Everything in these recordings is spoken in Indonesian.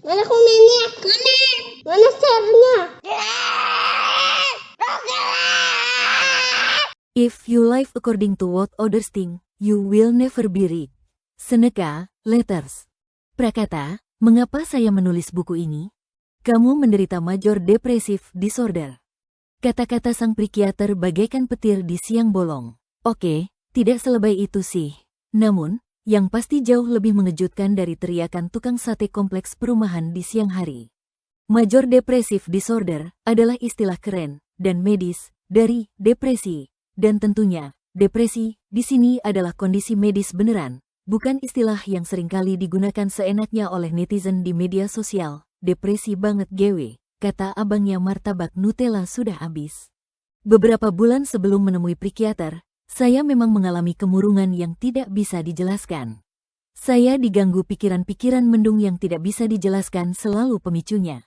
Mana komennya? Mana? Mana share-nya? If you live according to what others think, you will never be rich. Seneca, Letters. Prakata, mengapa saya menulis buku ini? Kamu menderita major depressive disorder. Kata-kata sang psikiater bagaikan petir di siang bolong. Oke, tidak selebay itu sih. Namun, yang pasti jauh lebih mengejutkan dari teriakan tukang sate kompleks perumahan di siang hari. Major depressive disorder adalah istilah keren dan medis dari depresi. Dan tentunya, depresi di sini adalah kondisi medis beneran, bukan istilah yang seringkali digunakan seenaknya oleh netizen di media sosial. Depresi banget gewe, kata abangnya martabak Nutella sudah habis. Beberapa bulan sebelum menemui psikiater, saya memang mengalami kemurungan yang tidak bisa dijelaskan. Saya diganggu pikiran-pikiran mendung yang tidak bisa dijelaskan selalu pemicunya.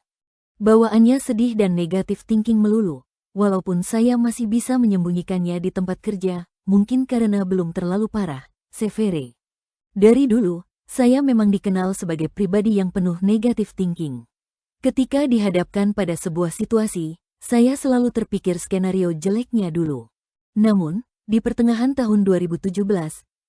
Bawaannya sedih dan negatif thinking melulu. Walaupun saya masih bisa menyembunyikannya di tempat kerja, mungkin karena belum terlalu parah, severe. Dari dulu, saya memang dikenal sebagai pribadi yang penuh negative thinking. Ketika dihadapkan pada sebuah situasi, saya selalu terpikir skenario jeleknya dulu. Namun, di pertengahan tahun 2017,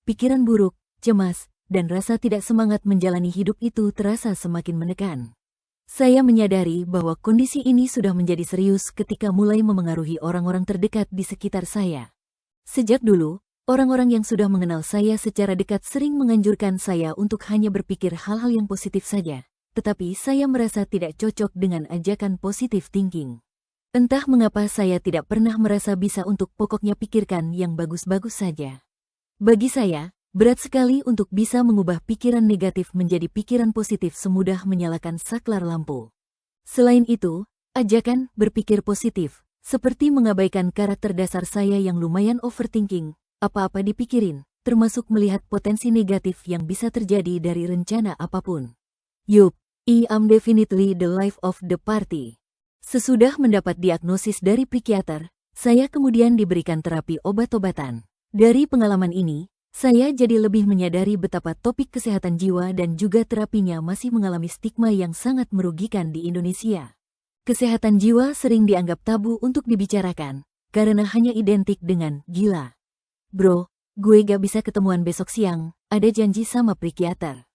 pikiran buruk, cemas, dan rasa tidak semangat menjalani hidup itu terasa semakin menekan. Saya menyadari bahwa kondisi ini sudah menjadi serius ketika mulai memengaruhi orang-orang terdekat di sekitar saya. Sejak dulu, orang-orang yang sudah mengenal saya secara dekat sering menganjurkan saya untuk hanya berpikir hal-hal yang positif saja. Tetapi saya merasa tidak cocok dengan ajakan positive thinking. Entah mengapa saya tidak pernah merasa bisa untuk pokoknya pikirkan yang bagus-bagus saja. Bagi saya, berat sekali untuk bisa mengubah pikiran negatif menjadi pikiran positif semudah menyalakan saklar lampu. Selain itu, ajakan berpikir positif, seperti mengabaikan karakter dasar saya yang lumayan overthinking, apa-apa dipikirin, termasuk melihat potensi negatif yang bisa terjadi dari rencana apapun. Yup, I am definitely the life of the party. Sesudah mendapat diagnosis dari psikiater, saya kemudian diberikan terapi obat-obatan. Dari pengalaman ini, saya jadi lebih menyadari betapa topik kesehatan jiwa dan juga terapinya masih mengalami stigma yang sangat merugikan di Indonesia. Kesehatan jiwa sering dianggap tabu untuk dibicarakan, karena hanya identik dengan gila. Bro, gue gak bisa ketemuan besok siang, ada janji sama psikiater.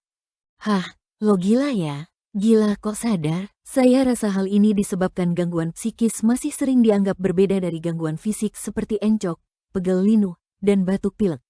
Hah, lo gila ya? Gila kok sadar? Saya rasa hal ini disebabkan gangguan psikis masih sering dianggap berbeda dari gangguan fisik seperti encok, pegel linu, dan batuk pilek.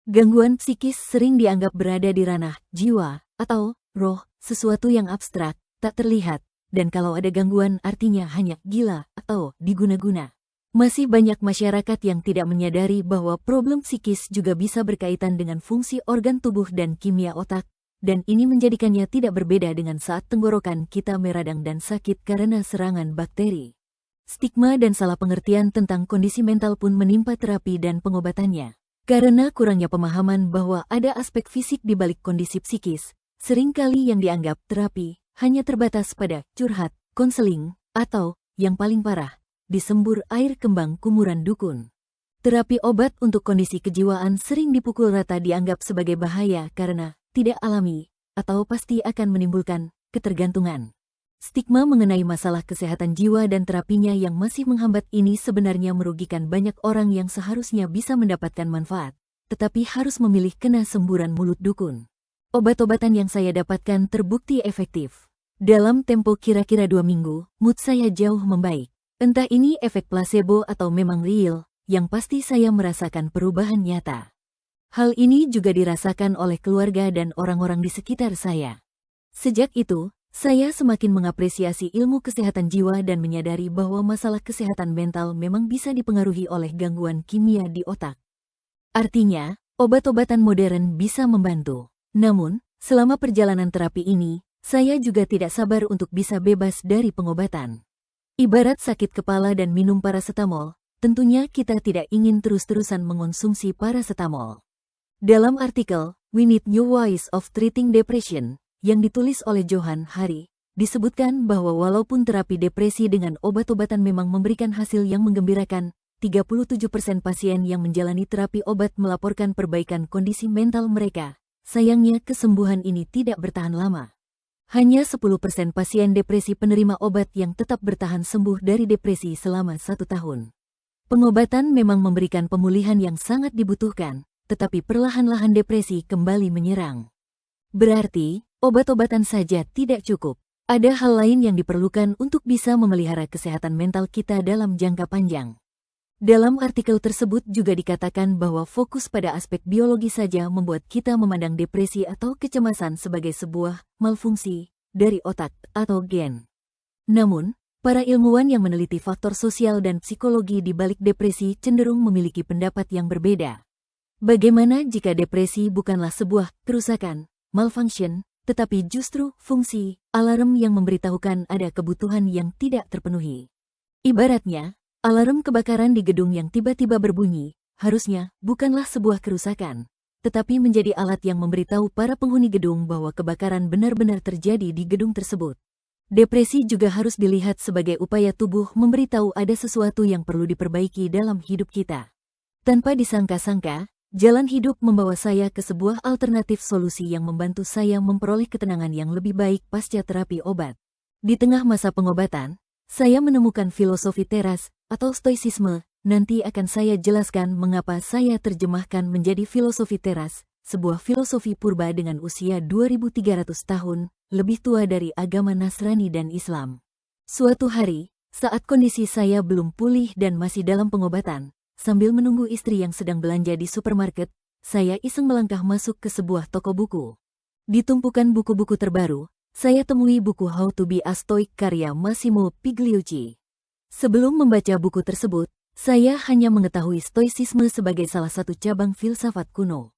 Gangguan psikis sering dianggap berada di ranah jiwa atau roh, sesuatu yang abstrak, tak terlihat, dan kalau ada gangguan artinya hanya gila atau diguna-guna. Masih banyak masyarakat yang tidak menyadari bahwa problem psikis juga bisa berkaitan dengan fungsi organ tubuh dan kimia otak, dan ini menjadikannya tidak berbeda dengan saat tenggorokan kita meradang dan sakit karena serangan bakteri. Stigma dan salah pengertian tentang kondisi mental pun menimpa terapi dan pengobatannya. Karena kurangnya pemahaman bahwa ada aspek fisik di balik kondisi psikis, seringkali yang dianggap terapi hanya terbatas pada curhat, konseling, atau, yang paling parah, disembur air kembang kumuran dukun. Terapi obat untuk kondisi kejiwaan sering dipukul rata dianggap sebagai bahaya karena tidak alami, atau pasti akan menimbulkan ketergantungan. Stigma mengenai masalah kesehatan jiwa dan terapinya yang masih menghambat ini sebenarnya merugikan banyak orang yang seharusnya bisa mendapatkan manfaat, tetapi harus memilih kena semburan mulut dukun. Obat-obatan yang saya dapatkan terbukti efektif. Dalam tempo kira-kira 2 minggu, mood saya jauh membaik. Entah ini efek placebo atau memang real, yang pasti saya merasakan perubahan nyata. Hal ini juga dirasakan oleh keluarga dan orang-orang di sekitar saya. Sejak itu, saya semakin mengapresiasi ilmu kesehatan jiwa dan menyadari bahwa masalah kesehatan mental memang bisa dipengaruhi oleh gangguan kimia di otak. Artinya, obat-obatan modern bisa membantu. Namun, selama perjalanan terapi ini, saya juga tidak sabar untuk bisa bebas dari pengobatan. Ibarat sakit kepala dan minum parasetamol, tentunya kita tidak ingin terus-terusan mengonsumsi parasetamol. Dalam artikel, We Need New Ways of Treating Depression, yang ditulis oleh Johan Hari, disebutkan bahwa walaupun terapi depresi dengan obat-obatan memang memberikan hasil yang menggembirakan, 37% pasien yang menjalani terapi obat melaporkan perbaikan kondisi mental mereka. Sayangnya kesembuhan ini tidak bertahan lama. Hanya 10% pasien depresi penerima obat yang tetap bertahan sembuh dari depresi selama 1 tahun. Pengobatan memang memberikan pemulihan yang sangat dibutuhkan, tetapi perlahan-lahan depresi kembali menyerang. Berarti, obat-obatan saja tidak cukup. Ada hal lain yang diperlukan untuk bisa memelihara kesehatan mental kita dalam jangka panjang. Dalam artikel tersebut juga dikatakan bahwa fokus pada aspek biologi saja membuat kita memandang depresi atau kecemasan sebagai sebuah malfungsi dari otak atau gen. Namun, para ilmuwan yang meneliti faktor sosial dan psikologi di balik depresi cenderung memiliki pendapat yang berbeda. Bagaimana jika depresi bukanlah sebuah kerusakan, malfunction, tetapi justru fungsi, alarm yang memberitahukan ada kebutuhan yang tidak terpenuhi? Ibaratnya, alarm kebakaran di gedung yang tiba-tiba berbunyi, harusnya bukanlah sebuah kerusakan, tetapi menjadi alat yang memberitahu para penghuni gedung bahwa kebakaran benar-benar terjadi di gedung tersebut. Depresi juga harus dilihat sebagai upaya tubuh memberitahu ada sesuatu yang perlu diperbaiki dalam hidup kita. Tanpa disangka-sangka, jalan hidup membawa saya ke sebuah alternatif solusi yang membantu saya memperoleh ketenangan yang lebih baik pasca terapi obat. Di tengah masa pengobatan, saya menemukan filosofi teras atau stoicisme. Nanti akan saya jelaskan mengapa saya terjemahkan menjadi filosofi teras, sebuah filosofi purba dengan usia 2300 tahun, lebih tua dari agama Nasrani dan Islam. Suatu hari, saat kondisi saya belum pulih dan masih dalam pengobatan, sambil menunggu istri yang sedang belanja di supermarket, saya iseng melangkah masuk ke sebuah toko buku. Di tumpukan buku-buku terbaru, saya temui buku How to be a Stoic karya Massimo Pigliucci. Sebelum membaca buku tersebut, saya hanya mengetahui stoicisme sebagai salah satu cabang filsafat kuno.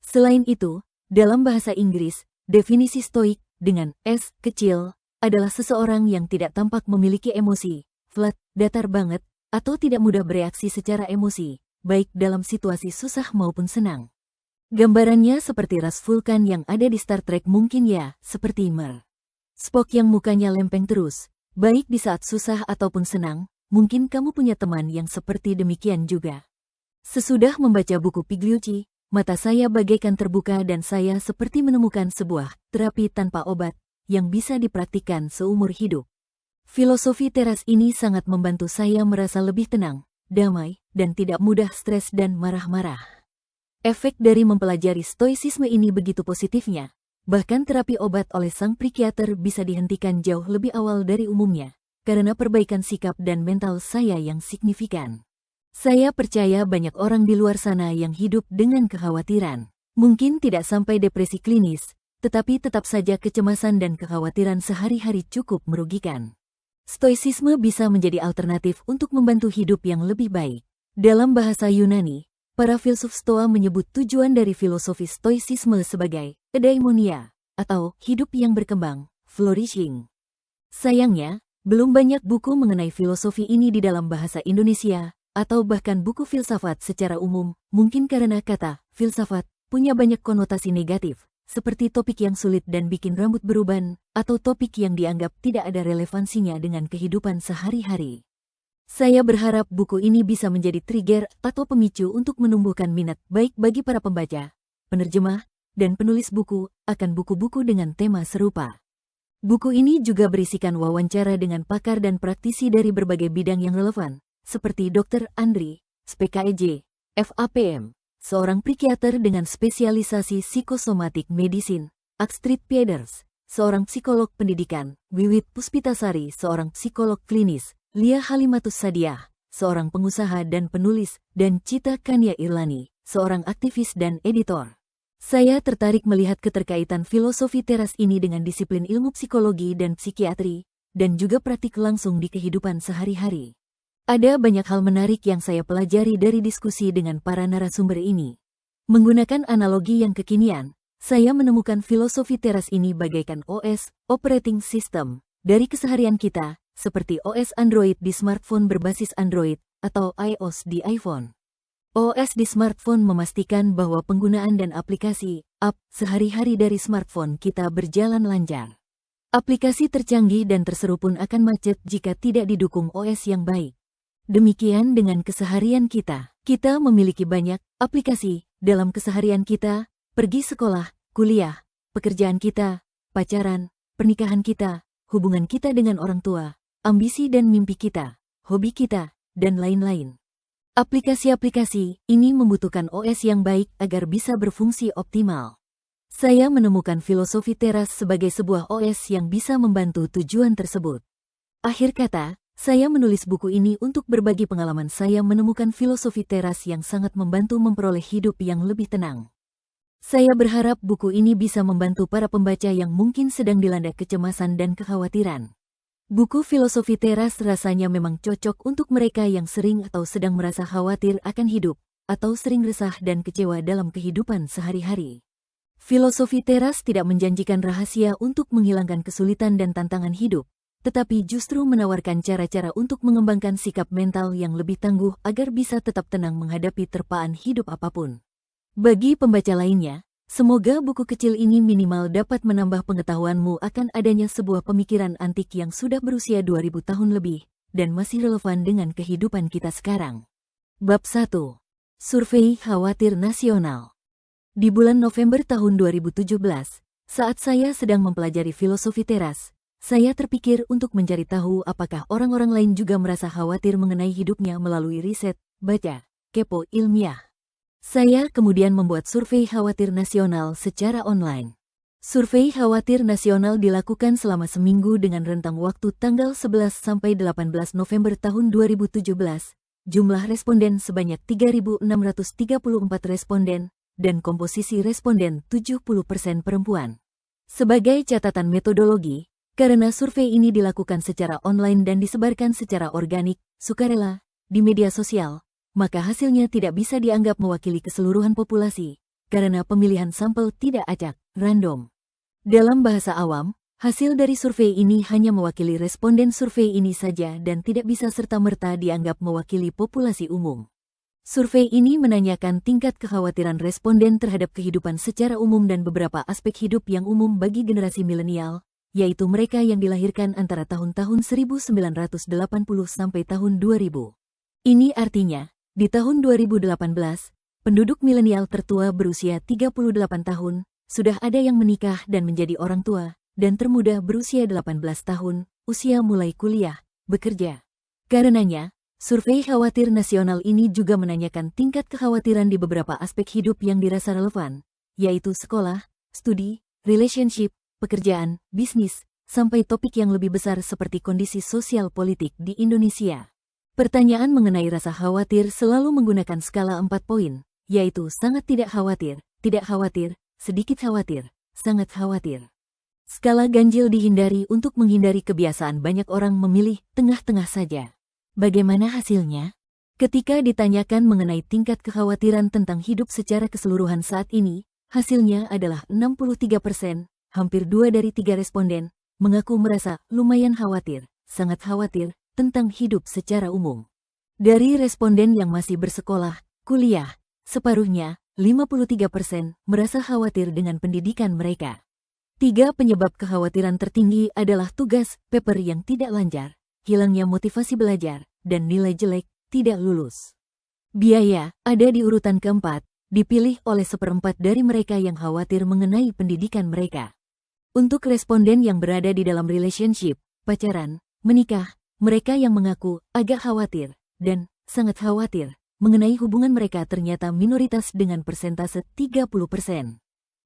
Selain itu, dalam bahasa Inggris, definisi stoik dengan S kecil adalah seseorang yang tidak tampak memiliki emosi, flat, datar banget, atau tidak mudah bereaksi secara emosi, baik dalam situasi susah maupun senang. Gambarannya seperti ras vulkan yang ada di Star Trek mungkin ya, seperti Spock yang mukanya lempeng terus. Baik di saat susah ataupun senang, mungkin kamu punya teman yang seperti demikian juga. Sesudah membaca buku Pigliucci, mata saya bagaikan terbuka dan saya seperti menemukan sebuah terapi tanpa obat yang bisa dipraktikkan seumur hidup. Filosofi teras ini sangat membantu saya merasa lebih tenang, damai, dan tidak mudah stres dan marah-marah. Efek dari mempelajari stoicisme ini begitu positifnya. Bahkan terapi obat oleh sang psikiater bisa dihentikan jauh lebih awal dari umumnya, karena perbaikan sikap dan mental saya yang signifikan. Saya percaya banyak orang di luar sana yang hidup dengan kekhawatiran. Mungkin tidak sampai depresi klinis, tetapi tetap saja kecemasan dan kekhawatiran sehari-hari cukup merugikan. Stoicisme bisa menjadi alternatif untuk membantu hidup yang lebih baik. Dalam bahasa Yunani, para filsuf Stoa menyebut tujuan dari filosofi stoicisme sebagai eudaimonia, atau hidup yang berkembang, flourishing. Sayangnya, belum banyak buku mengenai filosofi ini di dalam bahasa Indonesia, atau bahkan buku filsafat secara umum, mungkin karena kata filsafat punya banyak konotasi negatif, seperti topik yang sulit dan bikin rambut beruban, atau topik yang dianggap tidak ada relevansinya dengan kehidupan sehari-hari. Saya berharap buku ini bisa menjadi trigger atau pemicu untuk menumbuhkan minat baik bagi para pembaca, penerjemah, dan penulis buku akan buku-buku dengan tema serupa. Buku ini juga berisikan wawancara dengan pakar dan praktisi dari berbagai bidang yang relevan, seperti Dr. Andri, SPKEJ, FAPM, seorang psikiater dengan spesialisasi psikosomatik medicine, Astrid Pieders, seorang psikolog pendidikan, Wiwit Puspitasari, seorang psikolog klinis, Lia Halimatus Sadiah, seorang pengusaha dan penulis, dan Cita Kania Irlani, seorang aktivis dan editor. Saya tertarik melihat keterkaitan filosofi teras ini dengan disiplin ilmu psikologi dan psikiatri, dan juga praktik langsung di kehidupan sehari-hari. Ada banyak hal menarik yang saya pelajari dari diskusi dengan para narasumber ini. Menggunakan analogi yang kekinian, saya menemukan filosofi teras ini bagaikan OS, operating system, dari keseharian kita, seperti OS Android di smartphone berbasis Android, atau iOS di iPhone. OS di smartphone memastikan bahwa penggunaan dan aplikasi, app, sehari-hari dari smartphone kita berjalan lancar. Aplikasi tercanggih dan terseru pun akan macet jika tidak didukung OS yang baik. Demikian dengan keseharian kita. Kita memiliki banyak aplikasi dalam keseharian kita, pergi sekolah, kuliah, pekerjaan kita, pacaran, pernikahan kita, hubungan kita dengan orang tua, ambisi dan mimpi kita, hobi kita, dan lain-lain. Aplikasi-aplikasi ini membutuhkan OS yang baik agar bisa berfungsi optimal. Saya menemukan filosofi teras sebagai sebuah OS yang bisa membantu tujuan tersebut. Akhir kata, saya menulis buku ini untuk berbagi pengalaman saya menemukan filosofi teras yang sangat membantu memperoleh hidup yang lebih tenang. Saya berharap buku ini bisa membantu para pembaca yang mungkin sedang dilanda kecemasan dan kekhawatiran. Buku filosofi teras rasanya memang cocok untuk mereka yang sering atau sedang merasa khawatir akan hidup, atau sering resah dan kecewa dalam kehidupan sehari-hari. Filosofi teras tidak menjanjikan rahasia untuk menghilangkan kesulitan dan tantangan hidup, tetapi justru menawarkan cara-cara untuk mengembangkan sikap mental yang lebih tangguh agar bisa tetap tenang menghadapi terpaan hidup apapun. Bagi pembaca lainnya, semoga buku kecil ini minimal dapat menambah pengetahuanmu akan adanya sebuah pemikiran antik yang sudah berusia 2000 tahun lebih, dan masih relevan dengan kehidupan kita sekarang. Bab 1. Survei Khawatir Nasional. Di bulan November tahun 2017, saat saya sedang mempelajari filosofi teras, saya terpikir untuk mencari tahu apakah orang-orang lain juga merasa khawatir mengenai hidupnya melalui riset, baca, kepo ilmiah. Saya kemudian membuat survei khawatir nasional secara online. Survei khawatir nasional dilakukan selama seminggu dengan rentang waktu tanggal 11 sampai 18 November tahun 2017. Jumlah responden sebanyak 3.634 responden, dan komposisi responden 70% perempuan. Sebagai catatan metodologi, karena survei ini dilakukan secara online dan disebarkan secara organik, sukarela, di media sosial, maka hasilnya tidak bisa dianggap mewakili keseluruhan populasi, karena pemilihan sampel tidak acak, random. Dalam bahasa awam, hasil dari survei ini hanya mewakili responden survei ini saja dan tidak bisa serta-merta dianggap mewakili populasi umum. Survei ini menanyakan tingkat kekhawatiran responden terhadap kehidupan secara umum dan beberapa aspek hidup yang umum bagi generasi milenial, yaitu mereka yang dilahirkan antara tahun-tahun 1980 sampai tahun 2000. Ini artinya, di tahun 2018, penduduk milenial tertua berusia 38 tahun, sudah ada yang menikah dan menjadi orang tua, dan termuda berusia 18 tahun, usia mulai kuliah, bekerja. Karenanya, survei khawatir nasional ini juga menanyakan tingkat kekhawatiran di beberapa aspek hidup yang dirasa relevan, yaitu sekolah, studi, relationship, pekerjaan, bisnis, sampai topik yang lebih besar seperti kondisi sosial politik di Indonesia. Pertanyaan mengenai rasa khawatir selalu menggunakan skala 4 poin, yaitu sangat tidak khawatir, sedikit khawatir, sangat khawatir. Skala ganjil dihindari untuk menghindari kebiasaan banyak orang memilih tengah-tengah saja. Bagaimana hasilnya? Ketika ditanyakan mengenai tingkat kekhawatiran tentang hidup secara keseluruhan saat ini, hasilnya adalah 63%, hampir 2 dari 3 responden, mengaku merasa lumayan khawatir, sangat khawatir, tentang hidup secara umum. Dari responden yang masih bersekolah, kuliah, separuhnya, 53%, merasa khawatir dengan pendidikan mereka. 3 penyebab kekhawatiran tertinggi adalah tugas, paper yang tidak lancar, hilangnya motivasi belajar, dan nilai jelek, tidak lulus. Biaya, ada di urutan keempat, dipilih oleh 1/4 dari mereka yang khawatir mengenai pendidikan mereka. Untuk responden yang berada di dalam relationship, pacaran, menikah, mereka yang mengaku agak khawatir dan sangat khawatir mengenai hubungan mereka ternyata minoritas dengan persentase 30%.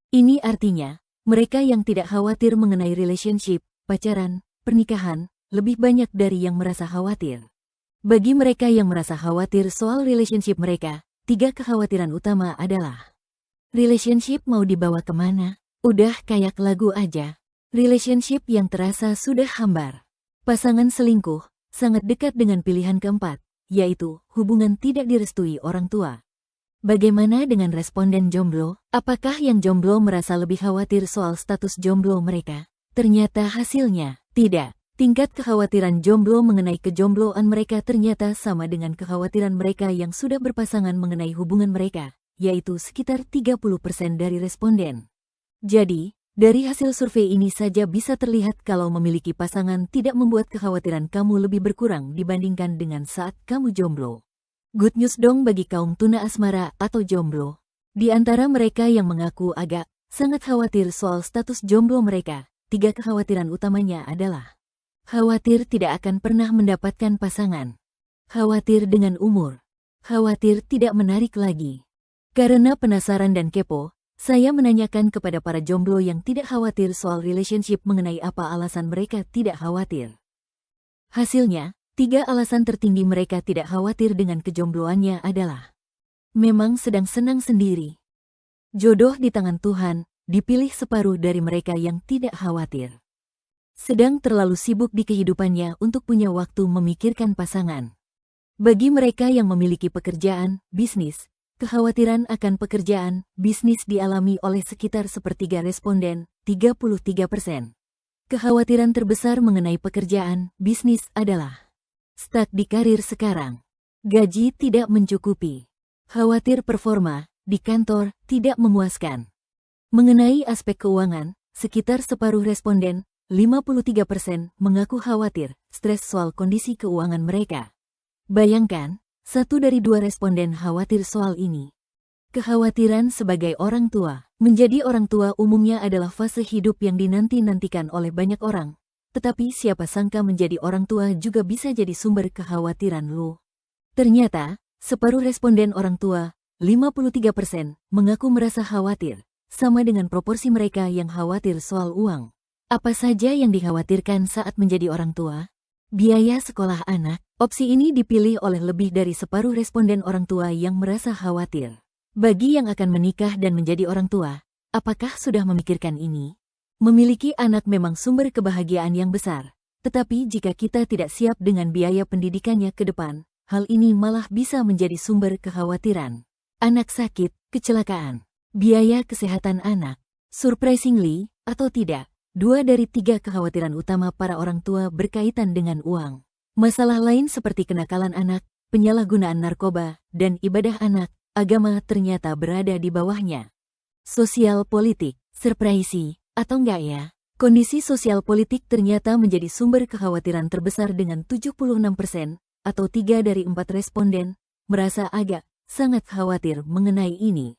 Ini artinya, mereka yang tidak khawatir mengenai relationship, pacaran, pernikahan, lebih banyak dari yang merasa khawatir. Bagi mereka yang merasa khawatir soal relationship mereka, 3 kekhawatiran utama adalah: relationship mau dibawa kemana? Udah kayak lagu aja. Relationship yang terasa sudah hambar. Pasangan selingkuh, sangat dekat dengan pilihan keempat, yaitu hubungan tidak direstui orang tua. Bagaimana dengan responden jomblo? Apakah yang jomblo merasa lebih khawatir soal status jomblo mereka? Ternyata hasilnya, tidak. Tingkat kekhawatiran jomblo mengenai kejombloan mereka ternyata sama dengan kekhawatiran mereka yang sudah berpasangan mengenai hubungan mereka, yaitu sekitar 30% dari responden. Jadi, dari hasil survei ini saja bisa terlihat kalau memiliki pasangan tidak membuat kekhawatiran kamu lebih berkurang dibandingkan dengan saat kamu jomblo. Good news dong bagi kaum tuna asmara atau jomblo. Di antara mereka yang mengaku agak sangat khawatir soal status jomblo mereka, tiga kekhawatiran utamanya adalah khawatir tidak akan pernah mendapatkan pasangan, khawatir dengan umur, khawatir tidak menarik lagi. Karena penasaran dan kepo, saya menanyakan kepada para jomblo yang tidak khawatir soal relationship mengenai apa alasan mereka tidak khawatir. Hasilnya, 3 alasan tertinggi mereka tidak khawatir dengan kejombloannya adalah memang sedang senang sendiri, jodoh di tangan Tuhan, dipilih separuh dari mereka yang tidak khawatir, sedang terlalu sibuk di kehidupannya untuk punya waktu memikirkan pasangan. Bagi mereka yang memiliki pekerjaan, bisnis, kekhawatiran akan pekerjaan, bisnis dialami oleh sekitar sepertiga responden, 33%. Kekhawatiran terbesar mengenai pekerjaan, bisnis adalah stuck di karir sekarang, gaji tidak mencukupi, khawatir performa di kantor tidak memuaskan. Mengenai aspek keuangan, sekitar separuh responden, 53%, mengaku khawatir, stres soal kondisi keuangan mereka. Bayangkan, 1 dari 2 responden khawatir soal ini. Kekhawatiran sebagai orang tua. Menjadi orang tua umumnya adalah fase hidup yang dinanti-nantikan oleh banyak orang. Tetapi siapa sangka menjadi orang tua juga bisa jadi sumber kekhawatiran lo. Ternyata, separuh responden orang tua, 53%, mengaku merasa khawatir, sama dengan proporsi mereka yang khawatir soal uang. Apa saja yang dikhawatirkan saat menjadi orang tua? Biaya sekolah anak. Opsi ini dipilih oleh lebih dari separuh responden orang tua yang merasa khawatir. Bagi yang akan menikah dan menjadi orang tua, apakah sudah memikirkan ini? Memiliki anak memang sumber kebahagiaan yang besar, tetapi jika kita tidak siap dengan biaya pendidikannya ke depan, hal ini malah bisa menjadi sumber kekhawatiran. Anak sakit, kecelakaan, biaya kesehatan anak. Surprisingly, atau tidak, 2 dari 3 kekhawatiran utama para orang tua berkaitan dengan uang. Masalah lain seperti kenakalan anak, penyalahgunaan narkoba, dan ibadah anak, agama ternyata berada di bawahnya. Sosial politik, surprising, atau enggak ya? Kondisi sosial politik ternyata menjadi sumber kekhawatiran terbesar dengan 76%, atau 3 dari 4 responden, merasa agak, sangat khawatir mengenai ini.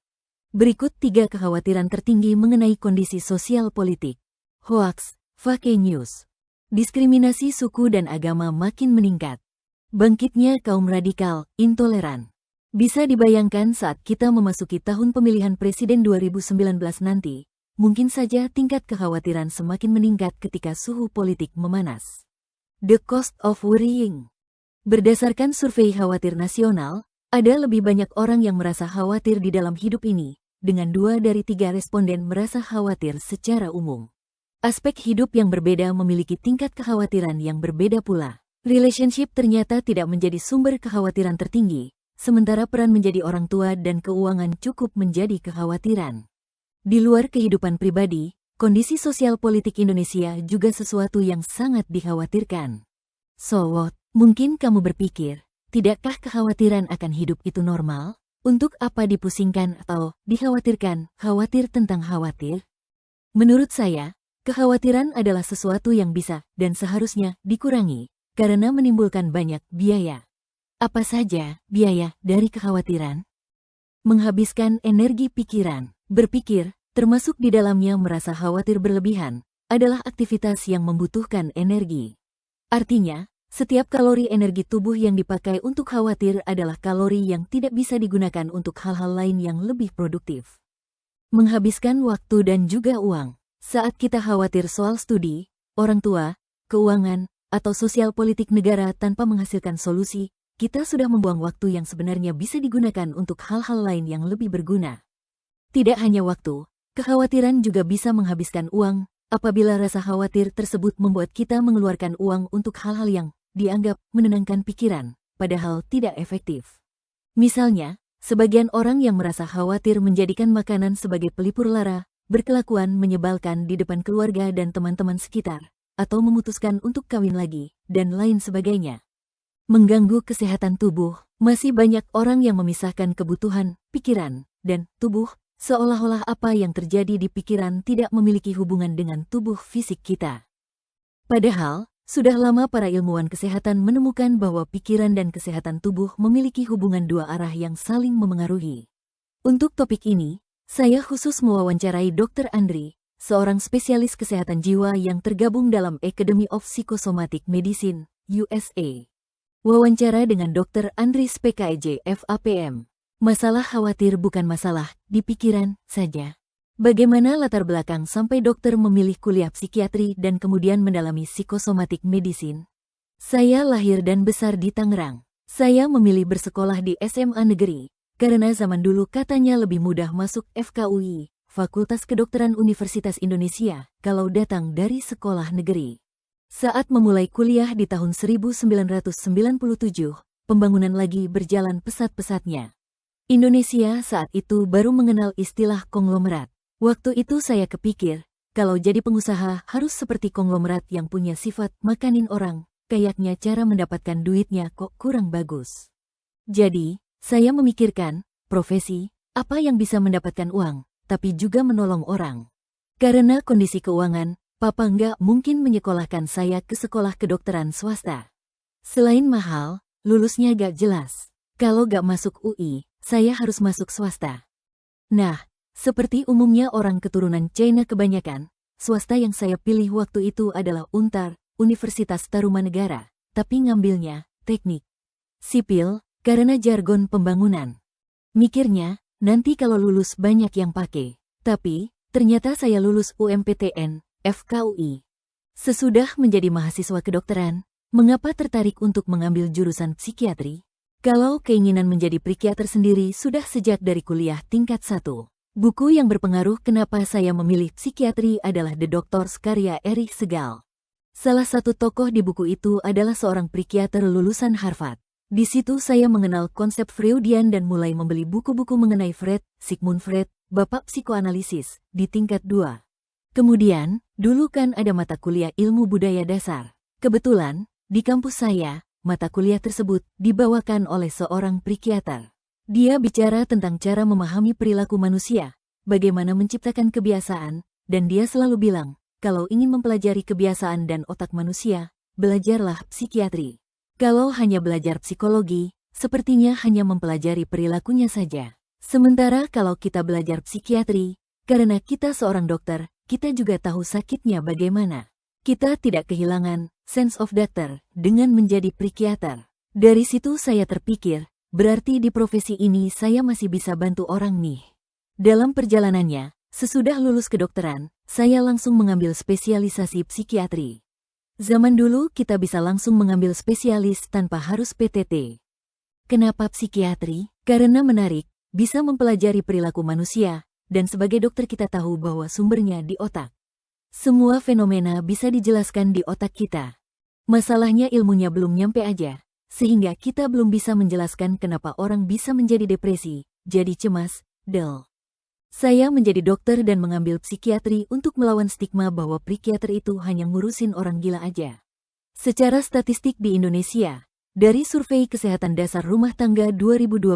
Berikut 3 kekhawatiran tertinggi mengenai kondisi sosial politik. Hoax, fake news. Diskriminasi suku dan agama makin meningkat. Bangkitnya kaum radikal, intoleran. Bisa dibayangkan saat kita memasuki tahun pemilihan presiden 2019 nanti, mungkin saja tingkat kekhawatiran semakin meningkat ketika suhu politik memanas. The cost of worrying. Berdasarkan survei khawatir nasional, ada lebih banyak orang yang merasa khawatir di dalam hidup ini, dengan 2 dari 3 responden merasa khawatir secara umum. Aspek hidup yang berbeda memiliki tingkat kekhawatiran yang berbeda pula. Relationship ternyata tidak menjadi sumber kekhawatiran tertinggi, sementara peran menjadi orang tua dan keuangan cukup menjadi kekhawatiran. Di luar kehidupan pribadi, kondisi sosial politik Indonesia juga sesuatu yang sangat dikhawatirkan. So what? Mungkin kamu berpikir, tidakkah kekhawatiran akan hidup itu normal? Untuk apa dipusingkan atau dikhawatirkan, khawatir tentang khawatir? Menurut saya, kekhawatiran adalah sesuatu yang bisa dan seharusnya dikurangi, karena menimbulkan banyak biaya. Apa saja biaya dari kekhawatiran? Menghabiskan energi pikiran, berpikir, termasuk di dalamnya merasa khawatir berlebihan, adalah aktivitas yang membutuhkan energi. Artinya, setiap kalori energi tubuh yang dipakai untuk khawatir adalah kalori yang tidak bisa digunakan untuk hal-hal lain yang lebih produktif. Menghabiskan waktu dan juga uang. Saat kita khawatir soal studi, orang tua, keuangan, atau sosial politik negara tanpa menghasilkan solusi, kita sudah membuang waktu yang sebenarnya bisa digunakan untuk hal-hal lain yang lebih berguna. Tidak hanya waktu, kekhawatiran juga bisa menghabiskan uang, apabila rasa khawatir tersebut membuat kita mengeluarkan uang untuk hal-hal yang dianggap menenangkan pikiran, padahal tidak efektif. Misalnya, sebagian orang yang merasa khawatir menjadikan makanan sebagai pelipur lara, berkelakuan menyebalkan di depan keluarga dan teman-teman sekitar, atau memutuskan untuk kawin lagi, dan lain sebagainya. Mengganggu kesehatan tubuh, masih banyak orang yang memisahkan kebutuhan, pikiran, dan tubuh, seolah-olah apa yang terjadi di pikiran tidak memiliki hubungan dengan tubuh fisik kita. Padahal, sudah lama para ilmuwan kesehatan menemukan bahwa pikiran dan kesehatan tubuh memiliki hubungan 2 arah yang saling memengaruhi. Untuk topik ini, saya khusus mewawancarai Dr. Andri, seorang spesialis kesehatan jiwa yang tergabung dalam Academy of Psychosomatic Medicine, USA. Wawancara dengan Dr. Andris PKJ FAPM. Masalah khawatir bukan masalah di pikiran saja. Bagaimana latar belakang sampai dokter memilih kuliah psikiatri dan kemudian mendalami psikosomatik medicine? Saya lahir dan besar di Tangerang. Saya memilih bersekolah di SMA negeri, karena zaman dulu katanya lebih mudah masuk FKUI, Fakultas Kedokteran Universitas Indonesia, kalau datang dari sekolah negeri. Saat memulai kuliah di tahun 1997, pembangunan lagi berjalan pesat-pesatnya. Indonesia saat itu baru mengenal istilah konglomerat. Waktu itu saya kepikir, kalau jadi pengusaha harus seperti konglomerat yang punya sifat makanin orang, kayaknya cara mendapatkan duitnya kok kurang bagus. Jadi, saya memikirkan, profesi, apa yang bisa mendapatkan uang, tapi juga menolong orang. Karena kondisi keuangan, Papa nggak mungkin menyekolahkan saya ke sekolah kedokteran swasta. Selain mahal, lulusnya gak jelas. Kalau gak masuk UI, saya harus masuk swasta. Nah, seperti umumnya orang keturunan China kebanyakan, swasta yang saya pilih waktu itu adalah UNTAR, Universitas Tarumanegara, tapi ngambilnya teknik sipil karena jargon pembangunan. Mikirnya, nanti kalau lulus banyak yang pakai. Tapi, ternyata saya lulus UMPTN, FKUI. Sesudah menjadi mahasiswa kedokteran, mengapa tertarik untuk mengambil jurusan psikiatri? Kalau keinginan menjadi psikiater sendiri sudah sejak dari kuliah tingkat 1. Buku yang berpengaruh kenapa saya memilih psikiatri adalah The Doctors karya Erich Segal. Salah satu tokoh di buku itu adalah seorang psikiater lulusan Harvard. Di situ saya mengenal konsep Freudian dan mulai membeli buku-buku mengenai Freud, Sigmund Freud, bapak psikoanalisis, di tingkat 2. Kemudian, dulu kan ada mata kuliah ilmu budaya dasar. Kebetulan, di kampus saya, mata kuliah tersebut dibawakan oleh seorang psikiater. Dia bicara tentang cara memahami perilaku manusia, bagaimana menciptakan kebiasaan, dan dia selalu bilang, kalau ingin mempelajari kebiasaan dan otak manusia, belajarlah psikiatri. Kalau hanya belajar psikologi, sepertinya hanya mempelajari perilakunya saja. Sementara kalau kita belajar psikiatri, karena kita seorang dokter, kita juga tahu sakitnya bagaimana. Kita tidak kehilangan sense of doctor dengan menjadi psikiater. Dari situ saya terpikir, berarti di profesi ini saya masih bisa bantu orang nih. Dalam perjalanannya, sesudah lulus kedokteran, saya langsung mengambil spesialisasi psikiatri. Zaman dulu kita bisa langsung mengambil spesialis tanpa harus PTT. Kenapa psikiatri? Karena menarik, bisa mempelajari perilaku manusia, dan sebagai dokter kita tahu bahwa sumbernya di otak. Semua fenomena bisa dijelaskan di otak kita. Masalahnya ilmunya belum nyampe aja, sehingga kita belum bisa menjelaskan kenapa orang bisa menjadi depresi, jadi cemas, dull. Saya menjadi dokter dan mengambil psikiatri untuk melawan stigma bahwa psikiater itu hanya ngurusin orang gila aja. Secara statistik di Indonesia, dari Survei Kesehatan Dasar Rumah Tangga 2012,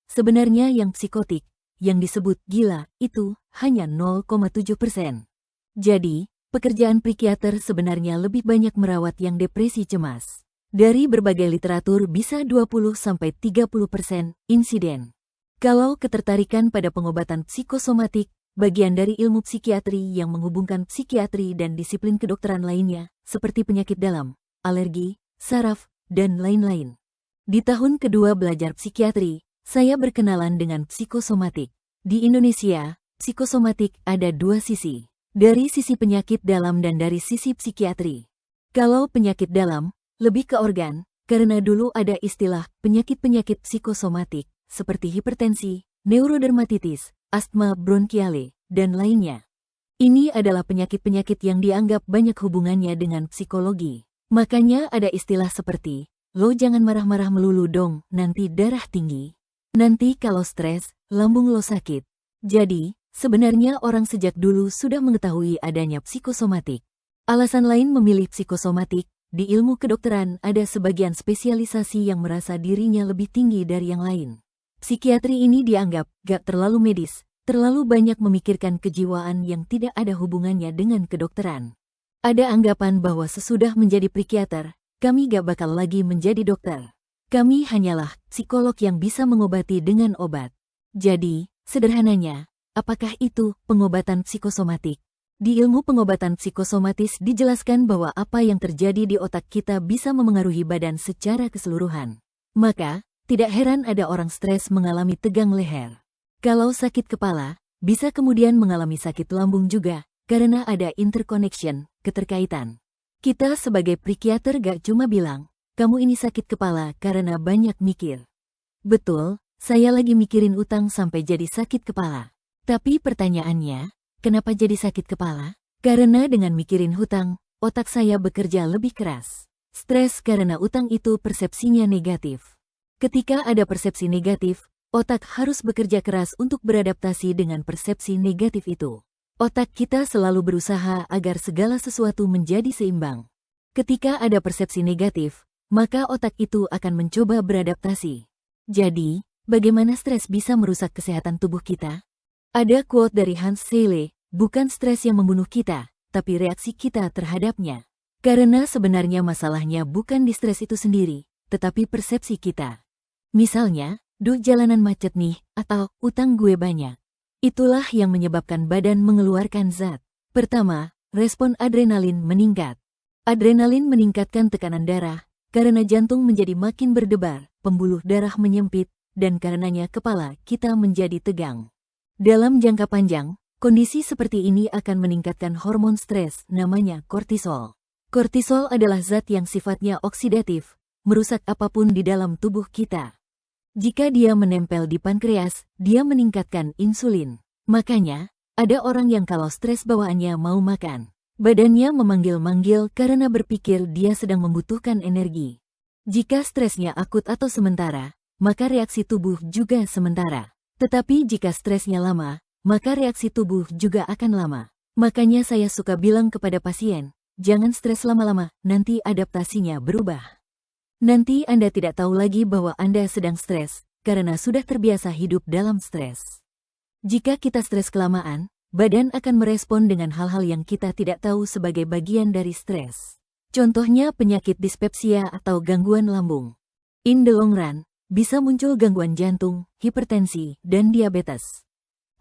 sebenarnya yang psikotik, yang disebut gila, itu hanya 0,7%. Jadi, pekerjaan psikiater sebenarnya lebih banyak merawat yang depresi cemas. Dari berbagai literatur bisa 20-30% insiden. Kalau ketertarikan pada pengobatan psikosomatik, bagian dari ilmu psikiatri yang menghubungkan psikiatri dan disiplin kedokteran lainnya, seperti penyakit dalam, alergi, saraf, dan lain-lain. Di tahun kedua belajar psikiatri, saya berkenalan dengan psikosomatik. Di Indonesia, psikosomatik ada dua sisi. Dari sisi penyakit dalam dan dari sisi psikiatri. Kalau penyakit dalam, lebih ke organ, karena dulu ada istilah penyakit-penyakit psikosomatik, seperti hipertensi, neurodermatitis, astma bronkiale, dan lainnya. Ini adalah penyakit-penyakit yang dianggap banyak hubungannya dengan psikologi. Makanya ada istilah seperti, lo jangan marah-marah melulu dong, nanti darah tinggi. Nanti kalau stres, lambung lo sakit. Jadi, sebenarnya orang sejak dulu sudah mengetahui adanya psikosomatik. Alasan lain memilih psikosomatik, di ilmu kedokteran ada sebagian spesialisasi yang merasa dirinya lebih tinggi dari yang lain. Psikiatri ini dianggap gak terlalu medis, terlalu banyak memikirkan kejiwaan yang tidak ada hubungannya dengan kedokteran. Ada anggapan bahwa sesudah menjadi psikiater, kami gak bakal lagi menjadi dokter. Kami hanyalah psikolog yang bisa mengobati dengan obat. Jadi, sederhananya, apakah itu pengobatan psikosomatik? Di ilmu pengobatan psikosomatis dijelaskan bahwa apa yang terjadi di otak kita bisa memengaruhi badan secara keseluruhan. Maka, tidak heran ada orang stres mengalami tegang leher. Kalau sakit kepala, bisa kemudian mengalami sakit lambung juga, karena ada interconnection, keterkaitan. Kita sebagai psikiater gak cuma bilang, kamu ini sakit kepala karena banyak mikir. Betul, saya lagi mikirin utang sampai jadi sakit kepala. Tapi pertanyaannya, kenapa jadi sakit kepala? Karena dengan mikirin hutang, otak saya bekerja lebih keras. Stres karena utang itu persepsinya negatif. Ketika ada persepsi negatif, otak harus bekerja keras untuk beradaptasi dengan persepsi negatif itu. Otak kita selalu berusaha agar segala sesuatu menjadi seimbang. Ketika ada persepsi negatif, maka otak itu akan mencoba beradaptasi. Jadi, bagaimana stres bisa merusak kesehatan tubuh kita? Ada quote dari Hans Selye, bukan stres yang membunuh kita, tapi reaksi kita terhadapnya. Karena sebenarnya masalahnya bukan di stres itu sendiri, tetapi persepsi kita. Misalnya, duh jalanan macet nih, atau utang gue banyak. Itulah yang menyebabkan badan mengeluarkan zat. Pertama, respon adrenalin meningkat. Adrenalin meningkatkan tekanan darah, karena jantung menjadi makin berdebar, pembuluh darah menyempit, dan karenanya kepala kita menjadi tegang. Dalam jangka panjang, kondisi seperti ini akan meningkatkan hormon stres, namanya kortisol. Kortisol adalah zat yang sifatnya oksidatif, merusak apapun di dalam tubuh kita. Jika dia menempel di pankreas, dia meningkatkan insulin. Makanya, ada orang yang kalau stres bawaannya mau makan. Badannya memanggil-manggil karena berpikir dia sedang membutuhkan energi. Jika stresnya akut atau sementara, maka reaksi tubuh juga sementara. Tetapi jika stresnya lama, maka reaksi tubuh juga akan lama. Makanya saya suka bilang kepada pasien, jangan stres lama-lama, nanti adaptasinya berubah. Nanti Anda tidak tahu lagi bahwa Anda sedang stres, karena sudah terbiasa hidup dalam stres. Jika kita stres kelamaan, badan akan merespon dengan hal-hal yang kita tidak tahu sebagai bagian dari stres. Contohnya penyakit dispepsia atau gangguan lambung. In the long run, bisa muncul gangguan jantung, hipertensi, dan diabetes.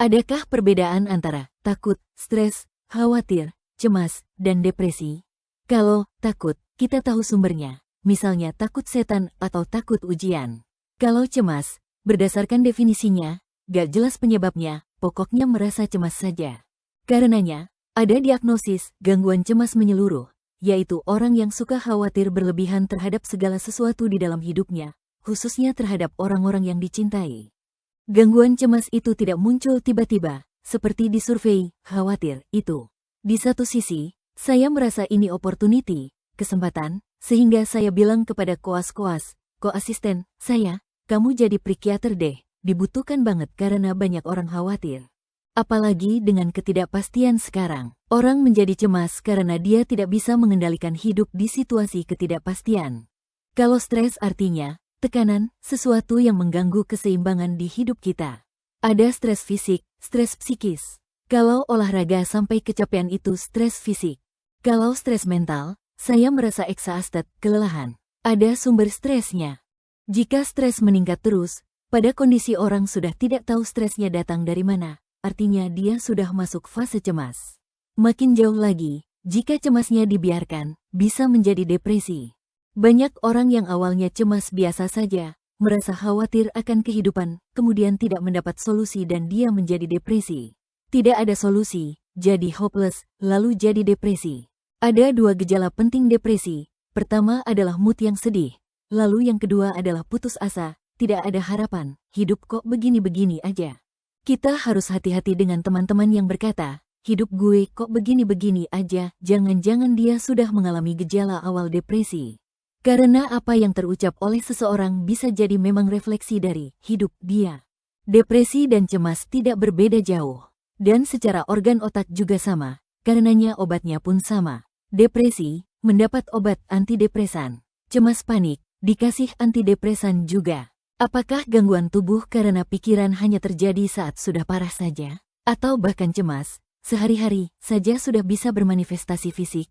Adakah perbedaan antara takut, stres, khawatir, cemas, dan depresi? Kalau takut, kita tahu sumbernya. Misalnya takut setan atau takut ujian. Kalau cemas, berdasarkan definisinya, gak jelas penyebabnya, pokoknya merasa cemas saja. Karenanya, ada diagnosis gangguan cemas menyeluruh, yaitu orang yang suka khawatir berlebihan terhadap segala sesuatu di dalam hidupnya, khususnya terhadap orang-orang yang dicintai. Gangguan cemas itu tidak muncul tiba-tiba, seperti di survei, khawatir, itu. Di satu sisi, saya merasa ini opportunity, kesempatan, sehingga saya bilang kepada koasisten, saya, kamu jadi psikiater deh, dibutuhkan banget karena banyak orang khawatir. Apalagi dengan ketidakpastian sekarang, orang menjadi cemas karena dia tidak bisa mengendalikan hidup di situasi ketidakpastian. Kalau stres artinya, tekanan, sesuatu yang mengganggu keseimbangan di hidup kita. Ada stres fisik, stres psikis. Kalau olahraga sampai kecapean itu stres fisik. Kalau stres mental, saya merasa exhausted, kelelahan. Ada sumber stresnya. Jika stres meningkat terus, pada kondisi orang sudah tidak tahu stresnya datang dari mana, artinya dia sudah masuk fase cemas. Makin jauh lagi, jika cemasnya dibiarkan, bisa menjadi depresi. Banyak orang yang awalnya cemas biasa saja, merasa khawatir akan kehidupan, kemudian tidak mendapat solusi dan dia menjadi depresi. Tidak ada solusi, jadi hopeless, lalu jadi depresi. Ada dua gejala penting depresi. Pertama adalah mood yang sedih. Lalu yang kedua adalah putus asa, tidak ada harapan, hidup kok begini-begini aja. Kita harus hati-hati dengan teman-teman yang berkata, hidup gue kok begini-begini aja, jangan-jangan dia sudah mengalami gejala awal depresi. Karena apa yang terucap oleh seseorang bisa jadi memang refleksi dari hidup dia. Depresi dan cemas tidak berbeda jauh. Dan secara organ otak juga sama, karenanya obatnya pun sama. Depresi, mendapat obat antidepresan. Cemas panik, dikasih antidepresan juga. Apakah gangguan tubuh karena pikiran hanya terjadi saat sudah parah saja? Atau bahkan cemas, sehari-hari saja sudah bisa bermanifestasi fisik?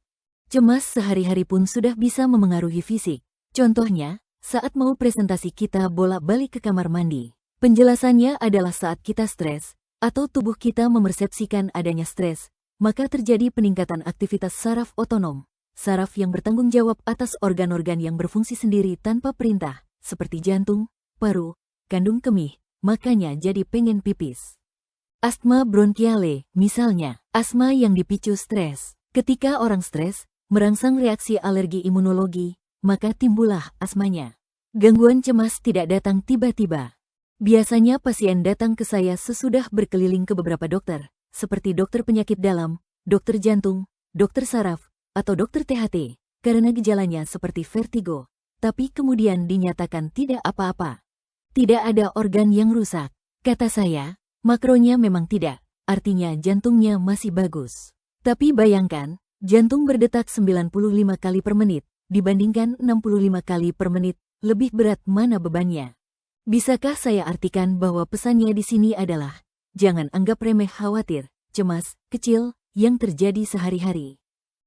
Cemas sehari-hari pun sudah bisa memengaruhi fisik. Contohnya, saat mau presentasi kita bolak-balik ke kamar mandi. Penjelasannya adalah saat kita stres, atau tubuh kita memersepsikan adanya stres, maka terjadi peningkatan aktivitas saraf otonom, saraf yang bertanggung jawab atas organ-organ yang berfungsi sendiri tanpa perintah, seperti jantung, paru, kandung kemih, makanya jadi pengen pipis. Asma bronkiale, misalnya, asma yang dipicu stres. Ketika orang stres, merangsang reaksi alergi imunologi, maka timbullah asmanya. Gangguan cemas tidak datang tiba-tiba. Biasanya pasien datang ke saya sesudah berkeliling ke beberapa dokter, seperti dokter penyakit dalam, dokter jantung, dokter saraf, atau dokter THT, karena gejalanya seperti vertigo, tapi kemudian dinyatakan tidak apa-apa. Tidak ada organ yang rusak. Kata saya, makronya memang tidak, artinya jantungnya masih bagus. Tapi bayangkan, jantung berdetak 95 kali per menit, dibandingkan 65 kali per menit, lebih berat mana bebannya? Bisakah saya artikan bahwa pesannya di sini adalah, jangan anggap remeh khawatir, cemas, kecil, yang terjadi sehari-hari.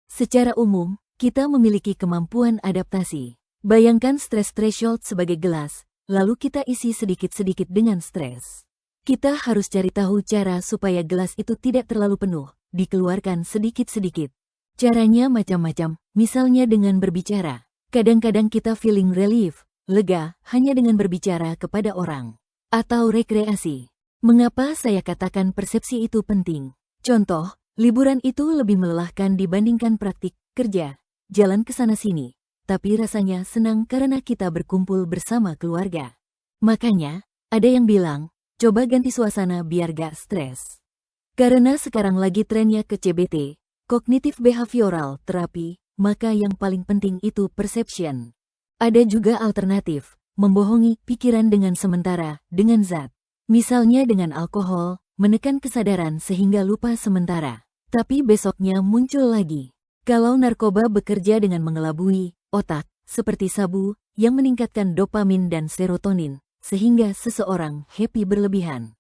Secara umum, kita memiliki kemampuan adaptasi. Bayangkan stres threshold sebagai gelas, lalu kita isi sedikit-sedikit dengan stres. Kita harus cari tahu cara supaya gelas itu tidak terlalu penuh, dikeluarkan sedikit-sedikit. Caranya macam-macam, misalnya dengan berbicara. Kadang-kadang kita feeling relief, lega, hanya dengan berbicara kepada orang. Atau rekreasi. Mengapa saya katakan persepsi itu penting? Contoh, liburan itu lebih melelahkan dibandingkan praktik, kerja, jalan ke sana-sini. Tapi rasanya senang karena kita berkumpul bersama keluarga. Makanya, ada yang bilang, coba ganti suasana biar gak stres. Karena sekarang lagi trennya ke CBT, Cognitive Behavioral Therapy, maka yang paling penting itu perception. Ada juga alternatif, membohongi pikiran dengan sementara, dengan zat. Misalnya dengan alkohol, menekan kesadaran sehingga lupa sementara. Tapi besoknya muncul lagi. Kalau narkoba bekerja dengan mengelabui otak, seperti sabu, yang meningkatkan dopamin dan serotonin, sehingga seseorang happy berlebihan.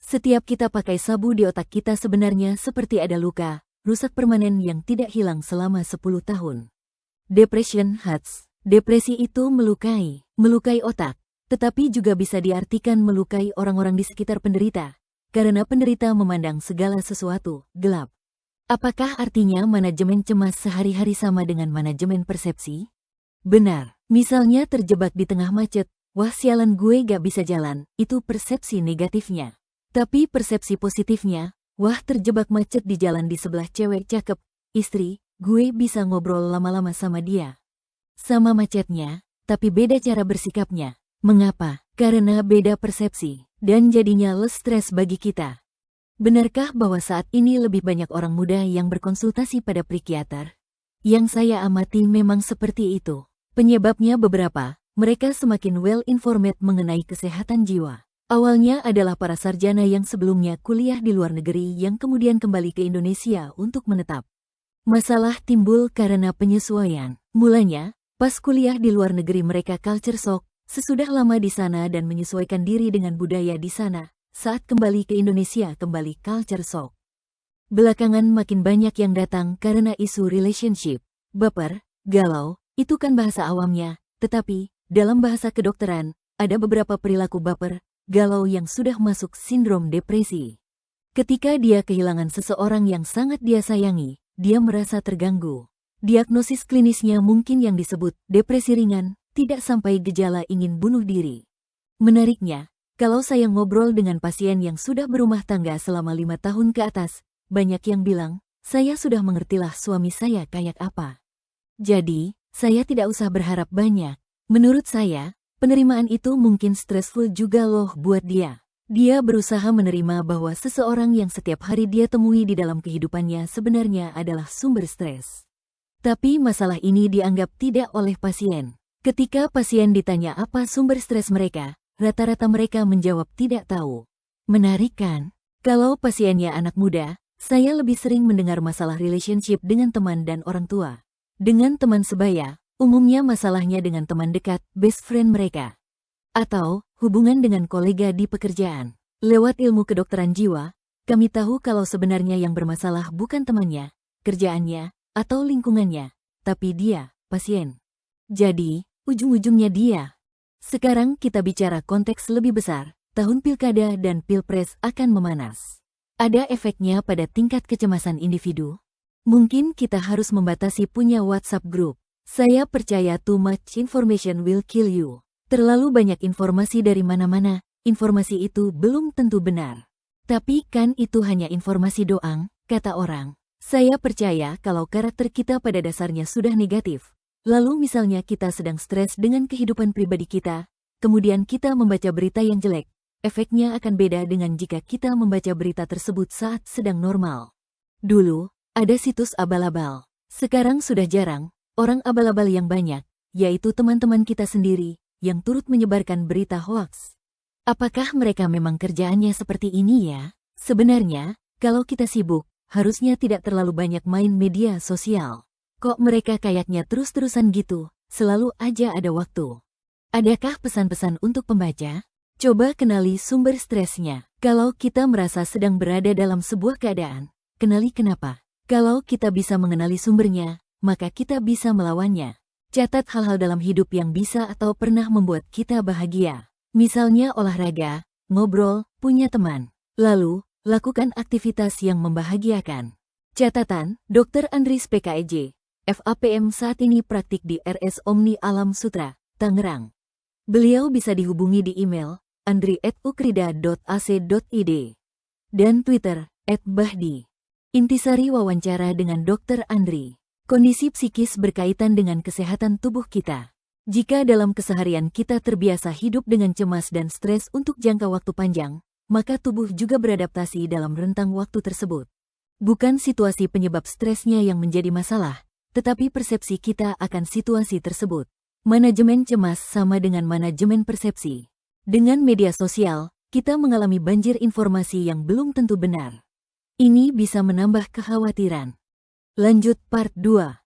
Setiap kita pakai sabu di otak kita sebenarnya seperti ada luka, rusak permanen yang tidak hilang selama 10 tahun. Depression hurts. Depresi itu melukai otak, tetapi juga bisa diartikan melukai orang-orang di sekitar penderita, karena penderita memandang segala sesuatu gelap. Apakah artinya manajemen cemas sehari-hari sama dengan manajemen persepsi? Benar, misalnya terjebak di tengah macet, wah sialan gue gak bisa jalan, itu persepsi negatifnya. Tapi persepsi positifnya, wah terjebak macet di jalan di sebelah cewek cakep, istri, gue bisa ngobrol lama-lama sama dia. Sama macetnya, tapi beda cara bersikapnya. Mengapa? Karena beda persepsi, dan jadinya less stres bagi kita. Benarkah bahwa saat ini lebih banyak orang muda yang berkonsultasi pada psikiater? Yang saya amati memang seperti itu. Penyebabnya beberapa, mereka semakin well-informed mengenai kesehatan jiwa. Awalnya adalah para sarjana yang sebelumnya kuliah di luar negeri yang kemudian kembali ke Indonesia untuk menetap. Masalah timbul karena penyesuaian. Mulanya, pas kuliah di luar negeri mereka culture shock, sesudah lama di sana dan menyesuaikan diri dengan budaya di sana, saat kembali ke Indonesia kembali culture shock. Belakangan makin banyak yang datang karena isu relationship, baper, galau, itu kan bahasa awamnya, tetapi, dalam bahasa kedokteran, ada beberapa perilaku baper, galau yang sudah masuk sindrom depresi. Ketika dia kehilangan seseorang yang sangat dia sayangi, dia merasa terganggu. Diagnosis klinisnya mungkin yang disebut depresi ringan, tidak sampai gejala ingin bunuh diri. Menariknya, kalau saya ngobrol dengan pasien yang sudah berumah tangga selama 5 tahun ke atas, banyak yang bilang, saya sudah mengertilah suami saya kayak apa. Jadi, saya tidak usah berharap banyak. Menurut saya, penerimaan itu mungkin stressful juga loh buat dia. Dia berusaha menerima bahwa seseorang yang setiap hari dia temui di dalam kehidupannya sebenarnya adalah sumber stres. Tapi masalah ini dianggap tidak oleh pasien. Ketika pasien ditanya apa sumber stres mereka, rata-rata mereka menjawab tidak tahu. Menarik kan? Kalau pasiennya anak muda, saya lebih sering mendengar masalah relationship dengan teman dan orang tua. Dengan teman sebaya, umumnya masalahnya dengan teman dekat, best friend mereka. Atau, hubungan dengan kolega di pekerjaan. Lewat ilmu kedokteran jiwa, kami tahu kalau sebenarnya yang bermasalah bukan temannya, kerjaannya, atau lingkungannya, tapi dia, pasien. Jadi, ujung-ujungnya dia. Sekarang kita bicara konteks lebih besar, tahun pilkada dan pilpres akan memanas. Ada efeknya pada tingkat kecemasan individu. Mungkin kita harus membatasi punya WhatsApp group. Saya percaya too much information will kill you. Terlalu banyak informasi dari mana-mana, informasi itu belum tentu benar. Tapi kan itu hanya informasi doang, kata orang. Saya percaya kalau karakter kita pada dasarnya sudah negatif. Lalu misalnya kita sedang stres dengan kehidupan pribadi kita, kemudian kita membaca berita yang jelek. Efeknya akan beda dengan jika kita membaca berita tersebut saat sedang normal. Dulu, ada situs abal-abal. Sekarang sudah jarang, orang abal-abal yang banyak, yaitu teman-teman kita sendiri, yang turut menyebarkan berita hoaks. Apakah mereka memang kerjaannya seperti ini ya? Sebenarnya, kalau kita sibuk, harusnya tidak terlalu banyak main media sosial. Kok mereka kayaknya terus-terusan gitu, selalu aja ada waktu. Adakah pesan-pesan untuk pembaca? Coba kenali sumber stresnya. Kalau kita merasa sedang berada dalam sebuah keadaan, kenali kenapa. Kalau kita bisa mengenali sumbernya, maka kita bisa melawannya. Catat hal-hal dalam hidup yang bisa atau pernah membuat kita bahagia. Misalnya olahraga, ngobrol, punya teman. Lalu, lakukan aktivitas yang membahagiakan. Catatan, Dr. Andris PKEJ, FAPM saat ini praktik di RS Omni Alam Sutra, Tangerang. Beliau bisa dihubungi di email andri@ukrida.ac.id dan Twitter @bahdi. Intisari wawancara dengan Dr. Andri. Kondisi psikis berkaitan dengan kesehatan tubuh kita. Jika dalam keseharian kita terbiasa hidup dengan cemas dan stres untuk jangka waktu panjang, maka tubuh juga beradaptasi dalam rentang waktu tersebut. Bukan situasi penyebab stresnya yang menjadi masalah, tetapi persepsi kita akan situasi tersebut. Manajemen cemas sama dengan manajemen persepsi. Dengan media sosial, kita mengalami banjir informasi yang belum tentu benar. Ini bisa menambah kekhawatiran. Lanjut part 2.